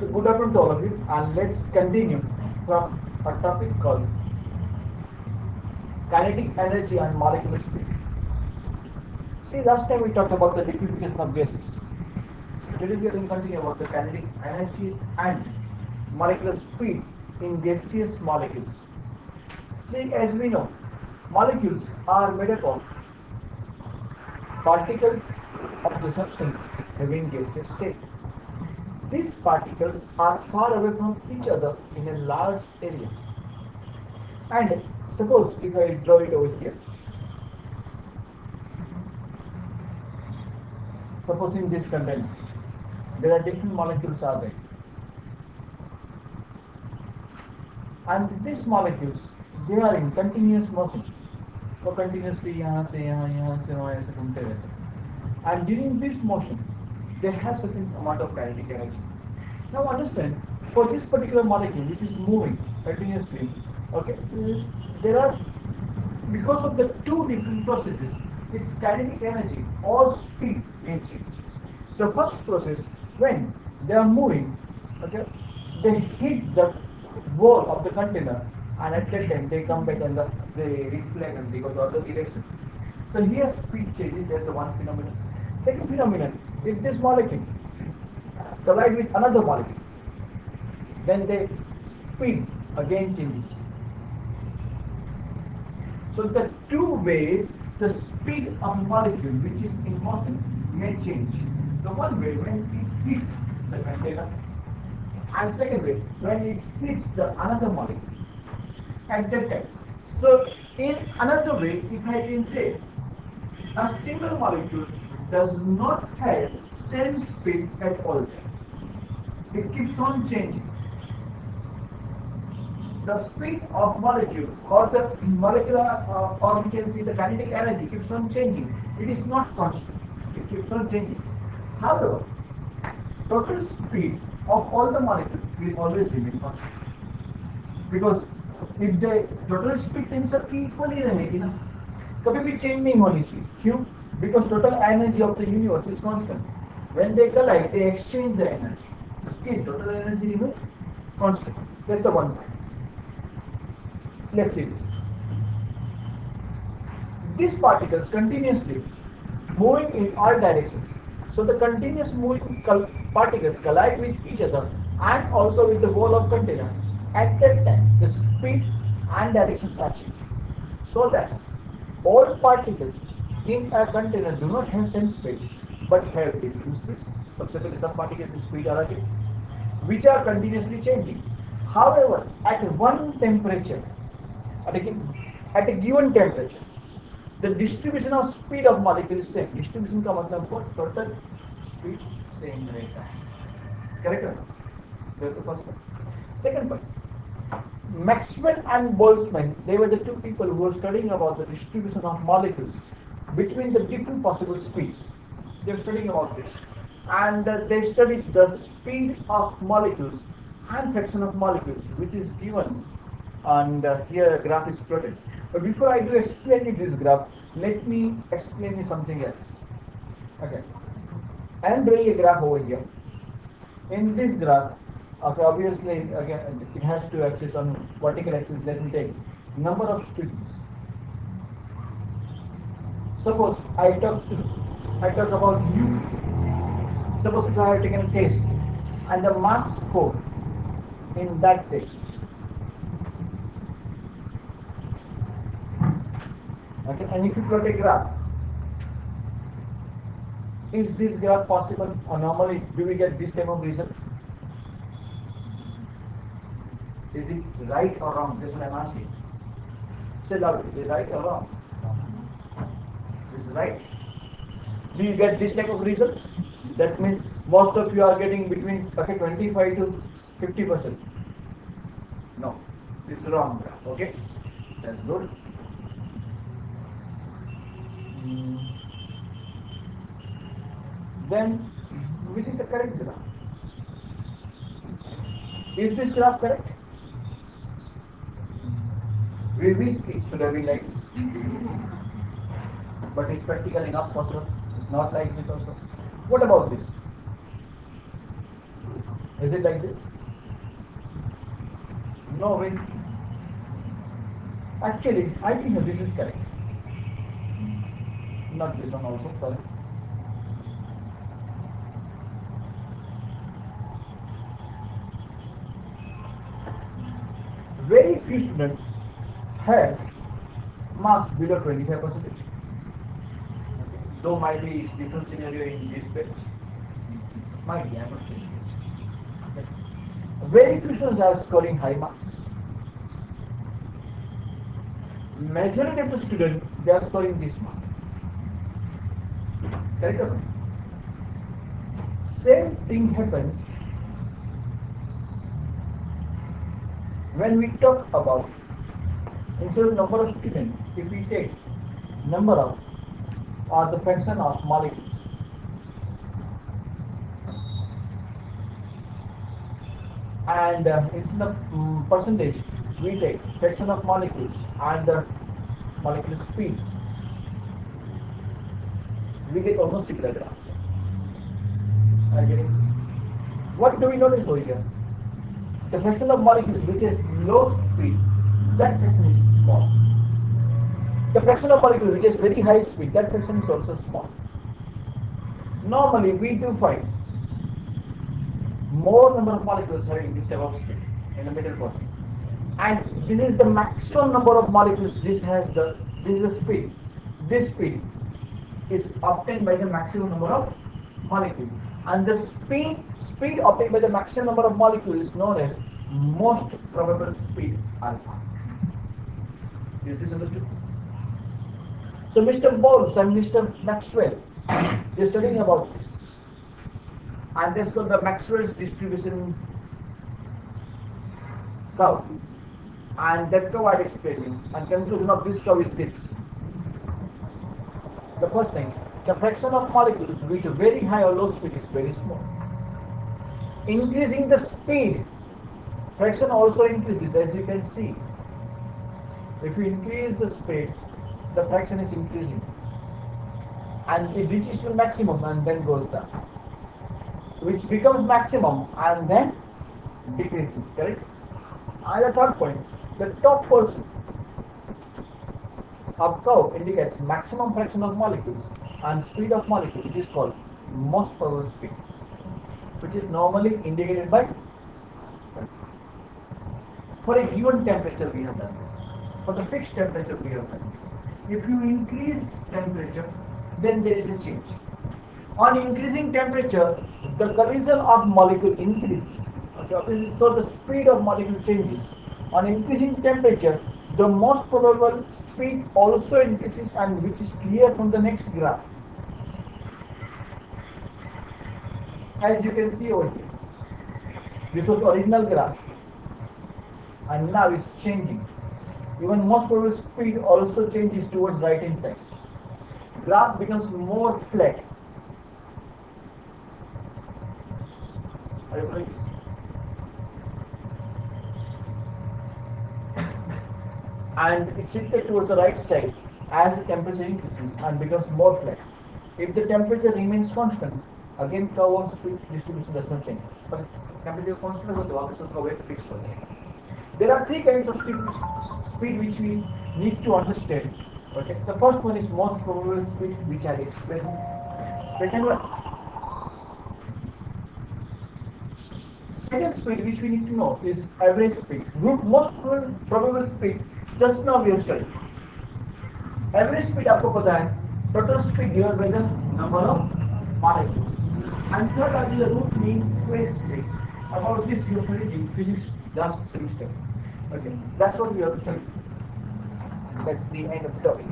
So good afternoon to all of you, and let's continue from a topic called kinetic energy and molecular speed. See, last time we talked about the liquefaction of gases. Today we are going to continue about the kinetic energy and molecular speed in gaseous molecules. See, as we know, molecules are made up of particles of the substance having gaseous state. These particles are far away from each other in a large area. And suppose if I draw it over here, suppose in this container, there are different molecules are there. And these molecules, they are in continuous motion. So continuously यहाँ से वहाँ ऐसे घूमते रहते हैं. And during this motion, they have certain amount of kinetic energy. Now understand, for this particular molecule which is moving continuously, okay, there are, because of the two different processes, its kinetic energy or speed may change. The first process, when they are moving, okay, they hit the wall of the container, and at that time they come back and they reflect and they go the other direction. So here speed changes, that's the one phenomenon. Second phenomenon, if this molecule collide with another molecule, then the speed again changes. So the two ways the speed of a molecule which is in motion may change. The one way when it hits the container, and second way when it hits the another molecule at that time. So in another way, if I can say, a single molecule does not have same speed at all time. It keeps on changing. The speed of molecule or the molecular or we can see the kinetic energy keeps on changing. It is not constant. It keeps on changing. However, total speed of all the molecules will always remain constant. Because if the total speed tensor equally रहेगी ना, कभी भी change नहीं होनी चाहिए. क्यों? Because total energy of the universe is constant. When they collide, they exchange the energy. Okay, total energy remains constant. That's the one point. Let's see this. These particles continuously moving in all directions. So the continuous moving particles collide with each other and also with the wall of container. At that time, the speed and directions are changing. So that all particles in a container do not have same speed, but have different speeds. सबसे पहले सब particles की speed अलग है, which are continuously changing. However, at one temperature, at a given temperature, the distribution of speed of molecule is same. Distribution का मतलब को total speed same रहेगा. Correct or not? That's the first point. Second point. Maxwell and Boltzmann, they were the two people who were studying about the distribution of molecules between the different possible speeds. They were studying about this. And they studied the speed of molecules and fraction of molecules, which is given, and here a graph is plotted. But before I do explain you this graph, let me explain you something else. Okay. I am drawing a graph over here. In this graph, okay, obviously again it has two axes. On vertical axis, let me take number of students. Suppose I talk about you. Suppose if I have taken a test and the marks score in that test. Okay, and if you plot a graph, is this graph possible, or normally do we get this type of result? Is it right or wrong? That's what I'm asking. Say loud, is it right or wrong? Is it right? Do you get this type of result? That means most of you are getting between 25 to 50%. No, this is wrong graph. Okay, that's good. Then, which is the correct graph? Is this graph correct? We wish it should have been like this. But it's practically not possible. It's not like this also. What about this? Is it like this? No, wait. Actually, I think this is correct. Not this one also, sorry. Very few students have marks below 25%. Though might be different scenario in this batch. Might be, I'm not saying. Very few students are scoring high marks. Majority of the students, they are scoring this mark. Correct or not? Same thing happens when we talk about, instead of number of students, if we take number of or the fraction of molecules. And instead of percentage, we take fraction of molecules and the molecular speed. We get almost similar graph. Are you getting this? What do we notice over here? The fraction of molecules which is low speed, that fraction is small. The fraction of molecules which is very high speed, that fraction is also small. Normally we do find more number of molecules having this type of speed in the middle portion. And this is the maximum number of molecules, this is the speed. This speed is obtained by the maximum number of molecules. And the speed obtained by the maximum number of molecules is known as most probable speed alpha. Is this understood? So Mr. Bowles and Mr. Maxwell, they are studying about this. And this is called the Maxwell's distribution curve. And that curve I explain you. And conclusion of this curve is this. The first thing, the fraction of molecules with very high or low speed is very small. Increasing the speed, fraction also increases, as you can see. If you increase the speed, the fraction is increasing. And it reaches to maximum and then goes down. Which becomes maximum and then decreases, correct? And the third point, the top portion of curve indicates maximum fraction of molecules and speed of molecule, which is called most probable speed, which is normally indicated by, for a given temperature we have done this. For the fixed temperature we have done this. If you increase temperature, then there is a change. On increasing temperature, the collision of molecule increases. Okay, so the speed of molecule changes. On increasing temperature, the most probable speed also increases, and which is clear from the next graph. As you can see over here, this was original graph, and now it's changing. Even most probable speed also changes towards right hand side. Graph becomes more flat. Are you following this? And it's shifted towards the right side as the temperature increases and becomes more flat. If the temperature remains constant, again curve of speed distribution does not change. But temperature constant होते वापस उसका weight fixed हो जाएगा. There are three kinds of speed which we need to understand. Okay. The first one is most probable speed, which I explained. Second speed which we need to know is average speed. Most probable speed, just now we have studied. Average speed आपको पता है, total speed divided by the number of molecules. And third are the root mean square speed. About this you have studied in physics last semester. Okay, that's what we have studied. That's the end of the topic.